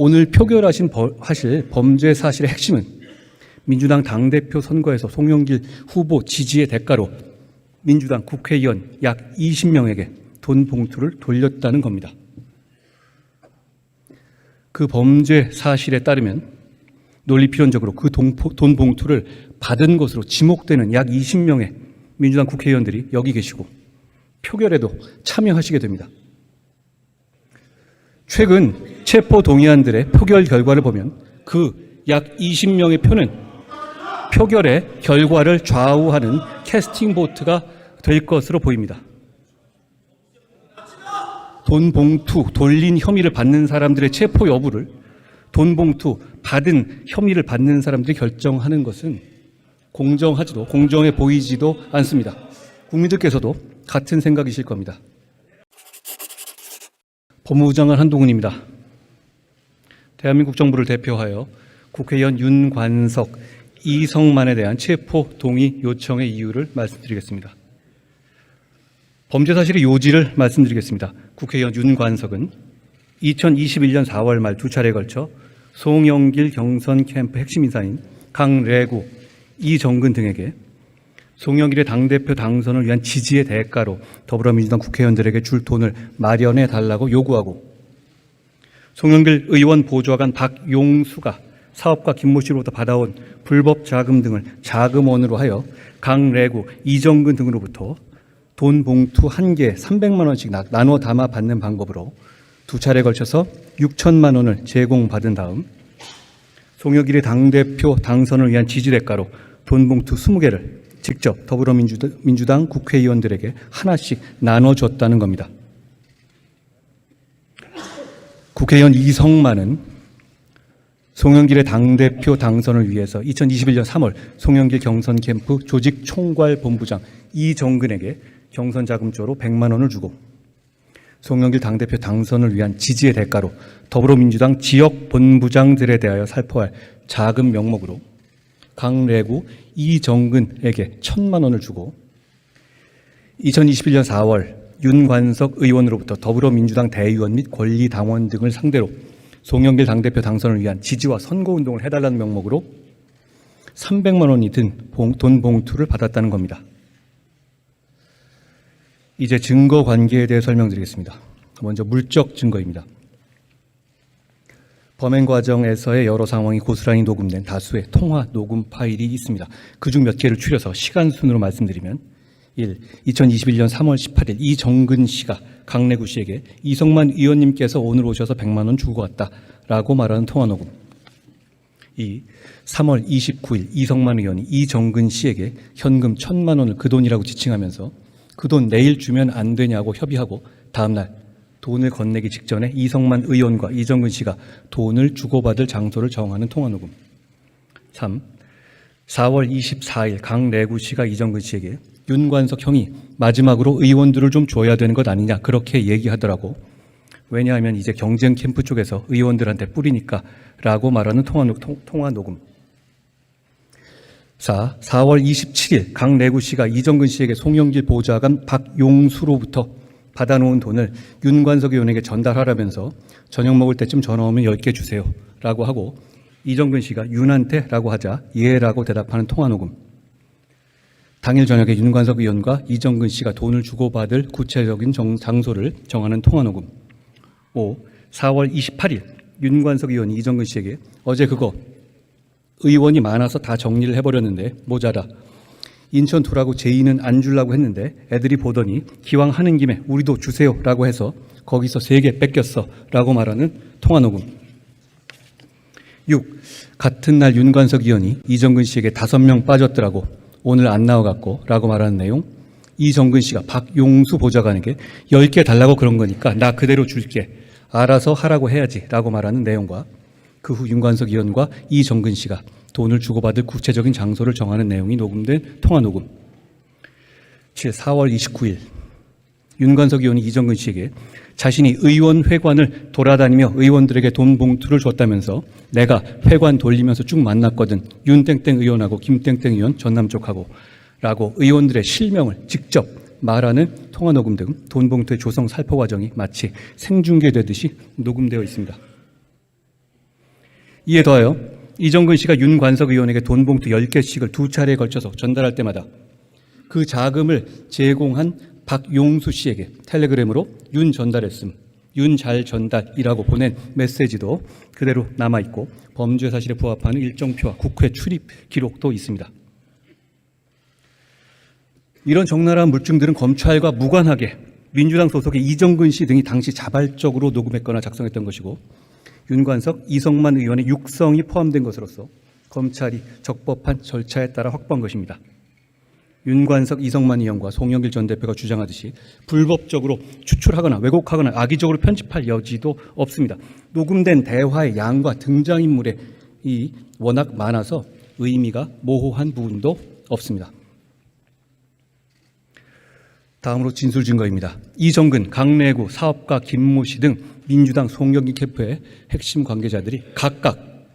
오늘 하실 범죄 사실의 핵심은 민주당 당대표 선거에서 송영길 후보 지지의 대가로 민주당 국회의원 약 20명에게 돈 봉투를 돌렸다는 겁니다. 그 범죄 사실에 따르면 논리필연적으로 그 돈 봉투를 받은 것으로 지목되는 약 20명의 민주당 국회의원들이 여기 계시고 표결에도 참여하시게 됩니다. 최근 체포 동의안들의 표결 결과를 보면 그 약 20명의 표는 표결의 결과를 좌우하는 캐스팅 보트가 될 것으로 보입니다. 돈 봉투 돌린 혐의를 받는 사람들의 체포 여부를 돈 봉투 받은 혐의를 받는 사람들이 결정하는 것은 공정하지도 공정해 보이지도 않습니다. 국민들께서도 같은 생각이실 겁니다. 법무부 장관 한동훈입니다. 대한민국 정부를 대표하여 국회의원 윤관석, 이성만에 대한 체포 동의 요청의 이유를 말씀드리겠습니다. 범죄 사실의 요지를 말씀드리겠습니다. 국회의원 윤관석은 2021년 4월 말 두 차례에 걸쳐 송영길 경선 캠프 핵심 인사인 강래구, 이정근 등에게 송영길의 당대표 당선을 위한 지지의 대가로 더불어민주당 국회의원들에게 줄 돈을 마련해 달라고 요구하고, 송영길 의원 보좌관 박용수가 사업가 김모 씨로부터 받아온 불법 자금 등을 자금원으로 하여 강래구, 이정근 등으로부터 돈 봉투 1개에 300만 원씩 나눠 담아 받는 방법으로 두 차례에 걸쳐서 6천만 원을 제공받은 다음 송영길의 당대표 당선을 위한 지지 대가로 돈 봉투 20개를 직접 더불어민주당 국회의원들에게 하나씩 나눠줬다는 겁니다. 국회의원 이성만은 송영길의 당대표 당선을 위해서 2021년 3월 송영길 경선 캠프 조직 총괄 본부장 이정근에게 경선 자금조로 100만 원을 주고, 송영길 당대표 당선을 위한 지지의 대가로 더불어민주당 지역 본부장들에 대하여 살포할 자금 명목으로 강래구, 이정근에게 1,000만 원을 주고, 2021년 4월 윤관석 의원으로부터 더불어민주당 대의원 및 권리당원 등을 상대로 송영길 당대표 당선을 위한 지지와 선거운동을 해달라는 명목으로 300만 원이 든 돈 봉투를 받았다는 겁니다. 이제 증거 관계에 대해 설명드리겠습니다. 먼저 물적 증거입니다. 범행 과정에서의 여러 상황이 고스란히 녹음된 다수의 통화 녹음 파일이 있습니다. 그중 몇 개를 추려서 시간 순으로 말씀드리면 1. 2021년 3월 18일 이정근 씨가 강래구 씨에게 이성만 의원님께서 오늘 오셔서 100만 원 주고 왔다라고 말하는 통화 녹음. 2. 3월 29일 이성만 의원이 이정근 씨에게 현금 1,000만 원을 그 돈이라고 지칭하면서 그 돈 내일 주면 안 되냐고 협의하고 다음날 돈을 건네기 직전에 이성만 의원과 이정근 씨가 돈을 주고받을 장소를 정하는 통화녹음. 3. 4월 24일 강래구 씨가 이정근 씨에게 윤관석 형이 마지막으로 의원들을 좀 줘야 되는 것 아니냐 그렇게 얘기하더라고. 왜냐하면 이제 경쟁 캠프 쪽에서 의원들한테 뿌리니까 라고 말하는 통화녹음. 4. 4월 27일 강래구 씨가 이정근 씨에게 송영길 보좌관 박용수로부터 받아놓은 돈을 윤관석 의원에게 전달하라면서 저녁 먹을 때쯤 전화 오면 10개 주세요 라고 하고, 이정근 씨가 윤한테 라고 하자 예라고 대답하는 통화녹음. 당일 저녁에 윤관석 의원과 이정근 씨가 돈을 주고받을 구체적인 장소를 정하는 통화녹음. 5. 4월 28일 윤관석 의원이 이정근 씨에게 어제 그거 의원이 많아서 다 정리를 해버렸는데 모자라. 인천 두라고 제의는 안 주려고 했는데 애들이 보더니 기왕 하는 김에 우리도 주세요 라고 해서 거기서 3개 뺏겼어 라고 말하는 통화녹음. 6. 같은 날 윤관석 의원이 이정근 씨에게 5명 빠졌더라고 오늘 안 나와갖고 라고 말하는 내용. 이정근 씨가 박용수 보좌관에게 10개 달라고 그런 거니까 나 그대로 줄게 알아서 하라고 해야지 라고 말하는 내용과 그 후 윤관석 의원과 이정근 씨가 돈을 주고받을 구체적인 장소를 정하는 내용이 녹음된 통화녹음. 7. 4월 29일 윤관석 의원이 이정근 씨에게 자신이 의원 회관을 돌아다니며 의원들에게 돈 봉투를 줬다면서 내가 회관 돌리면서 쭉 만났거든 윤땡땡 의원하고 김땡땡 의원 전남 쪽하고 라고 의원들의 실명을 직접 말하는 통화녹음 등 돈 봉투의 조성 살포 과정이 마치 생중계되듯이 녹음되어 있습니다. 이에 더하여 이정근 씨가 윤관석 의원에게 돈 봉투 10개씩을 2차례에 걸쳐서 전달할 때마다 그 자금을 제공한 박용수 씨에게 텔레그램으로 윤 전달했음, 윤 잘 전달이라고 보낸 메시지도 그대로 남아있고 범죄 사실에 부합하는 일정표와 국회 출입 기록도 있습니다. 이런 적나라한 물증들은 검찰과 무관하게 민주당 소속의 이정근 씨 등이 당시 자발적으로 녹음했거나 작성했던 것이고 윤관석, 이성만 의원의 육성이 포함된 것으로서 검찰이 적법한 절차에 따라 확보한 것입니다. 윤관석, 이성만 의원과 송영길 전 대표가 주장하듯이 불법적으로 추출하거나 왜곡하거나 악의적으로 편집할 여지도 없습니다. 녹음된 대화의 양과 등장인물의 워낙 많아서 의미가 모호한 부분도 없습니다. 다음으로 진술 증거입니다. 이정근, 강래구, 사업가 김모 씨 등 민주당 송영길 캠프의 핵심 관계자들이 각각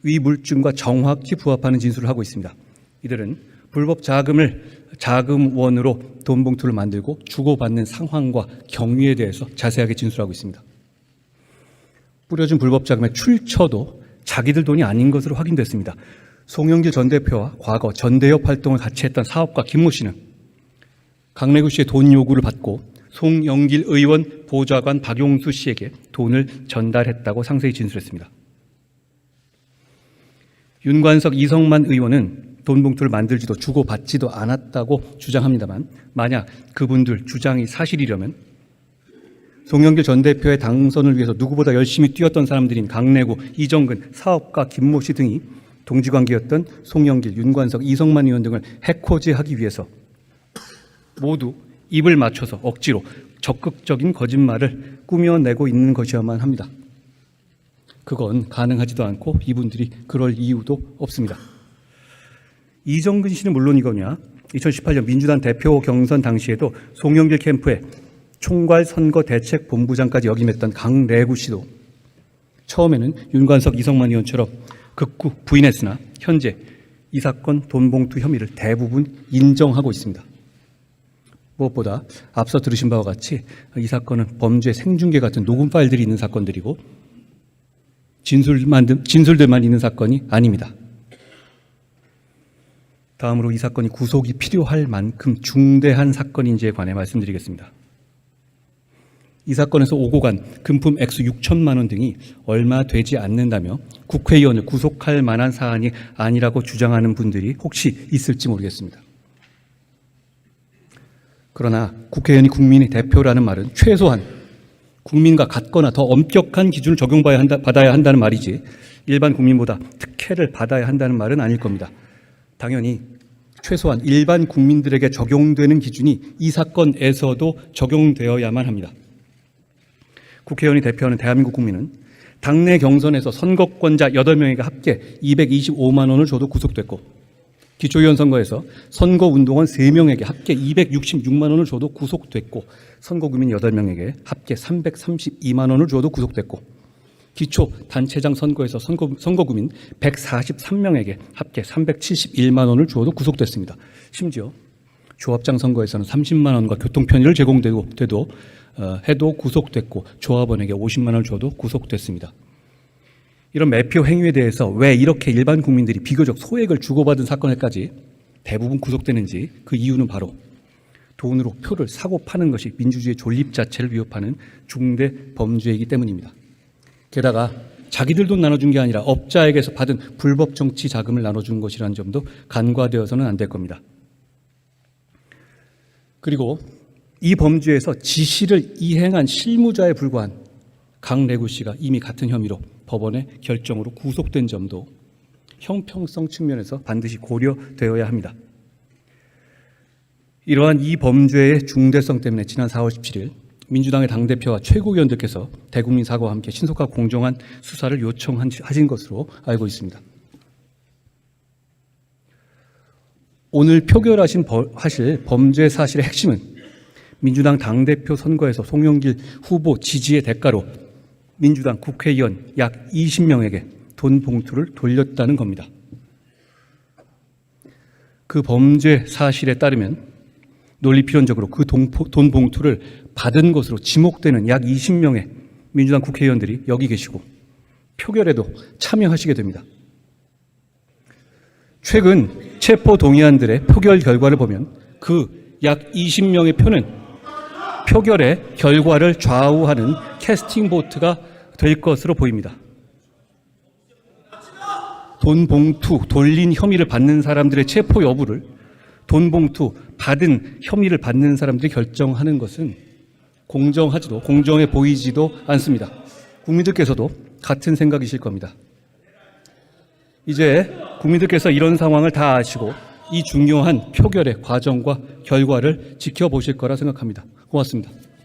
위 물증과 정확히 부합하는 진술을 하고 있습니다. 이들은 불법 자금원으로 돈 봉투를 만들고 주고받는 상황과 경위에 대해서 자세하게 진술하고 있습니다. 뿌려준 불법 자금의 출처도 자기들 돈이 아닌 것으로 확인됐습니다. 송영길 전 대표와 과거 전대협 활동을 같이 했던 사업가 김모 씨는 강래구 씨의 돈 요구를 받고 송영길 의원 보좌관 박용수 씨에게 돈을 전달했다고 상세히 진술했습니다. 윤관석, 이성만 의원은 돈 봉투를 만들지도 주고받지도 않았다고 주장합니다만 만약 그분들 주장이 사실이려면 송영길 전 대표의 당선을 위해서 누구보다 열심히 뛰었던 사람들인 강래구, 이정근, 사업가 김모 씨 등이 동지관계였던 송영길, 윤관석, 이성만 의원 등을 해코지하기 위해서 모두 입을 맞춰서 억지로 적극적인 거짓말을 꾸며내고 있는 것이어야만 합니다. 그건 가능하지도 않고 이분들이 그럴 이유도 없습니다. 이정근 씨는 물론이거냐 2018년 민주당 대표 경선 당시에도 송영길 캠프의 총괄선거대책본부장까지 역임했던 강래구 씨도 처음에는 윤관석, 이성만 의원처럼 극구 부인했으나 현재 이 사건 돈 봉투 혐의를 대부분 인정하고 있습니다. 무엇보다 앞서 들으신 바와 같이 이 사건은 범죄 생중계 같은 녹음 파일들이 있는 사건들이고 진술들만 있는 사건이 아닙니다. 다음으로 이 사건이 구속이 필요할 만큼 중대한 사건인지에 관해 말씀드리겠습니다. 이 사건에서 오고 간 금품 액수 6천만 원 등이 얼마 되지 않는다며 국회의원을 구속할 만한 사안이 아니라고 주장하는 분들이 혹시 있을지 모르겠습니다. 그러나 국회의원이 국민의 대표라는 말은 최소한 국민과 같거나 더 엄격한 기준을 받아야 한다는 말이지 일반 국민보다 특혜를 받아야 한다는 말은 아닐 겁니다. 당연히 최소한 일반 국민들에게 적용되는 기준이 이 사건에서도 적용되어야만 합니다. 국회의원이 대표하는 대한민국 국민은 당내 경선에서 선거권자 8명에게 합계 225만 원을 줘도 구속됐고 기초의원 선거에서 선거운동원 3명에게 합계 266만 원을 줘도 구속됐고 선거구민 8명에게 합계 332만 원을 줘도 구속됐고 기초단체장 선거에서 선거구민 143명에게 합계 371만 원을 주어도 구속됐습니다. 심지어 조합장 선거에서는 30만 원과 교통편의를 해도 구속됐고 조합원에게 50만 원을 줘도 구속됐습니다. 이런 매표 행위에 대해서 왜 이렇게 일반 국민들이 비교적 소액을 주고받은 사건에까지 대부분 구속되는지 그 이유는 바로 돈으로 표를 사고 파는 것이 민주주의의 존립 자체를 위협하는 중대 범죄이기 때문입니다. 게다가 자기들 돈 나눠준 게 아니라 업자에게서 받은 불법 정치 자금을 나눠준 것이라는 점도 간과되어서는 안 될 겁니다. 그리고 이 범죄에서 지시를 이행한 실무자에 불과한 강래구 씨가 이미 같은 혐의로 법원의 결정으로 구속된 점도 형평성 측면에서 반드시 고려되어야 합니다. 이러한 이 범죄의 중대성 때문에 지난 4월 17일 민주당의 당대표와 최고위원들께서 대국민 사과와 함께 신속하고 공정한 수사를 요청하신 것으로 알고 있습니다. 오늘 표결하실 범죄 사실의 핵심은 민주당 당대표 선거에서 송영길 후보 지지의 대가로 민주당 국회의원 약 20명에게 돈 봉투를 돌렸다는 겁니다. 그 범죄 사실에 따르면 논리필연적으로 그 돈 봉투를 받은 것으로 지목되는 약 20명의 민주당 국회의원들이 여기 계시고 표결에도 참여하시게 됩니다. 최근 체포 동의안들의 표결 결과를 보면 그 약 20명의 표는 표결의 결과를 좌우하는 캐스팅 보트가 될 것으로 보입니다. 돈 봉투 돌린 혐의를 받는 사람들의 체포 여부를 돈 봉투 받은 혐의를 받는 사람들이 결정하는 것은 공정하지도 공정해 보이지도 않습니다. 국민들께서도 같은 생각이실 겁니다. 이제 국민들께서 이런 상황을 다 아시고 이 중요한 표결의 과정과 결과를 지켜보실 거라 생각합니다. 고맙습니다.